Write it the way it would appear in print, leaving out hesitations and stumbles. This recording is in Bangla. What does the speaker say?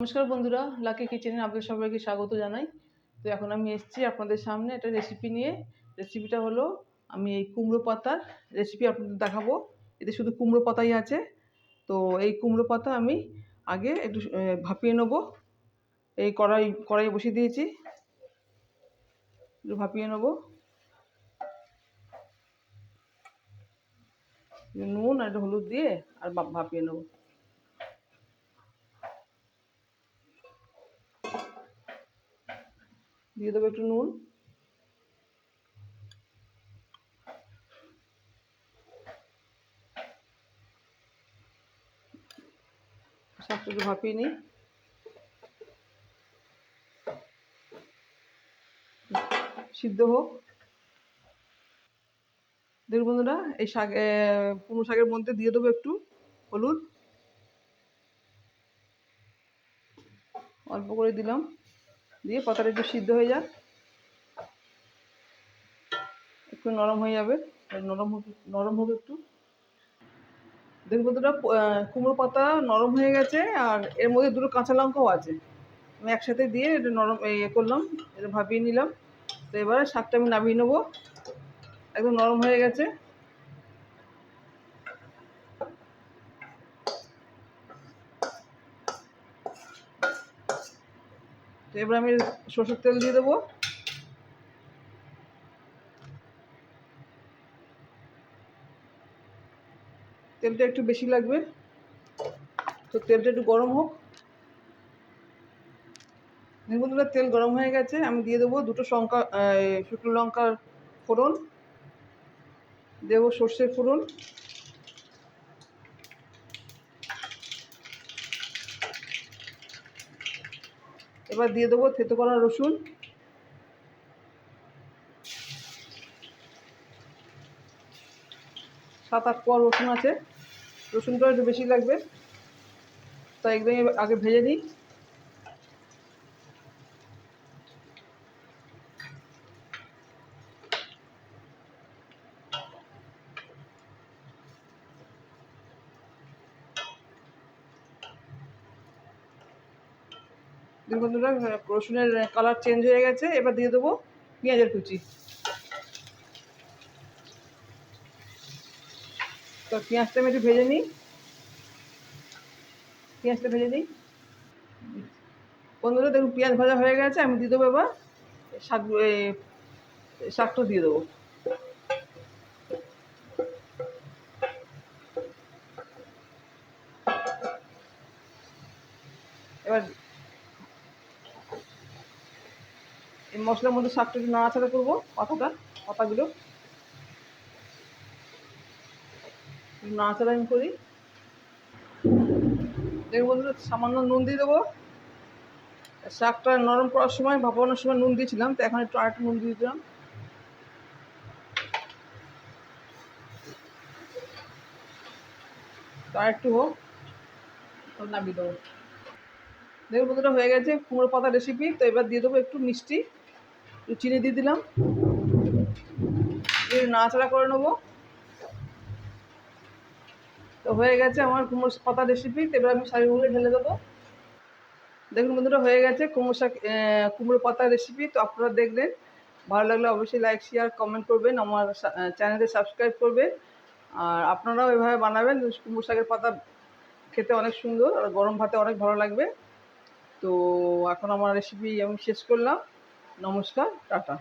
নমস্কার বন্ধুরা, লাকি কিচেনে আপনাদের সবাইকে স্বাগত জানাই। তো এখন আমি এসেছি আপনাদের সামনে একটা রেসিপি নিয়ে। রেসিপিটা হলো, আমি এই কুমড়ো পাতার রেসিপি আপনাদের দেখাবো। এতে শুধু কুমড়ো পাতাই আছে। তো এই কুমড়ো পাতা আমি আগে একটু ভাপিয়ে নেব। এই কড়াই বসিয়ে দিয়েছি, একটু ভাপিয়ে নেব। নুন আর একটু হলুদ দিয়ে আর ভাপিয়ে নেব। দিয়ে দেবো একটু নুন, সবটা একটু ভাপিয়ে নিই। সিদ্ধ হোক। দেখুন বন্ধুরা, এই কুমড়ো শাকের মধ্যে দিয়ে দেবো একটু হলুদ, অল্প করে দিলাম। দিয়ে পাতাটা একটু সিদ্ধ হয়ে যাক, একটু নরম হয়ে যাবে, নরম হবে একটু। দেখুন বন্ধুরা, কুমড়ো পাতা নরম হয়ে গেছে, আর এর মধ্যে দুটো কাঁচা লঙ্কাও আছে। আমি একসাথে দিয়ে এটা নরম করলাম, এটা ভাপিয়ে নিলাম। তো এবারে শাকটা আমি নামিয়ে নেবো, একদম নরম হয়ে গেছে। তো এবার আমি সরষের তেল দিয়ে দেবো। তেলটা একটু বেশি লাগবে, তো তেলটা একটু গরম হোক। দেখুন বন্ধুরা, তেল গরম হয়ে গেছে, আমি দিয়ে দেবো দুটো শুকনো লঙ্কার ফোড়ন, দেবো সর্ষের ফোড়ন, এবার দিয়ে দেবো থেতো করা রসুন, 7-8 কোয়া রসুন আছে। রসুনটা একটু বেশি লাগবে, তাই একদম আগে ভেজে নিই। দেখুন বন্ধুরা, রসুনের কালার চেঞ্জ হয়ে গেছে। এবার দিয়ে দেবো পেঁয়াজের কুচি। তো পেঁয়াজটা আমি একটু ভেজে নিই, বন্ধুরা দেখুন পেঁয়াজ ভাজা হয়ে গেছে। আমি দিয়ে দেবো এবার শাকটা দিয়ে দেবো। এবার এই মশলার মধ্যে শাকটা একটু নাড়াচাড়া করবো, পাতাগুলো নাড়াচাড়া আমি করি। দেখুন বন্ধুরা, সামান্য নুন দিয়ে দেবো। শাকটা নরম করার সময়, ভাপানোর সময় নুন দিয়েছিলাম, তো এখন একটু আরেকটু নুন দিয়ে দিলাম। তো আরেকটু হোক, নামিয়ে দেবো। দেখুন বন্ধুরা, হয়ে গেছে কুমড়ো পাতা রেসিপি। তো এবার দিয়ে দেবো একটু মিষ্টি, একটু চিনি দিয়ে দিলাম, নাড়াচাড়া করে নেবো। তো হয়ে গেছে আমার কুমড়ো পাতা রেসিপি। তো এবার আমি শাকগুলো ঢেলে দেবো। দেখুন বন্ধুরা, হয়ে গেছে কুমড়ো পাতা রেসিপি। তো আপনারা দেখলেন, ভালো লাগলে অবশ্যই লাইক, শেয়ার, কমেন্ট করবেন, আমার চ্যানেলে সাবস্ক্রাইব করবেন। আর আপনারাও এভাবে বানাবেন। কুমড়ো শাকের পাতা খেতে অনেক সুন্দর, আর গরম ভাতে অনেক ভালো লাগবে। তো এখন আমার রেসিপি আমি শেষ করলাম। নমস্কার, টাটা।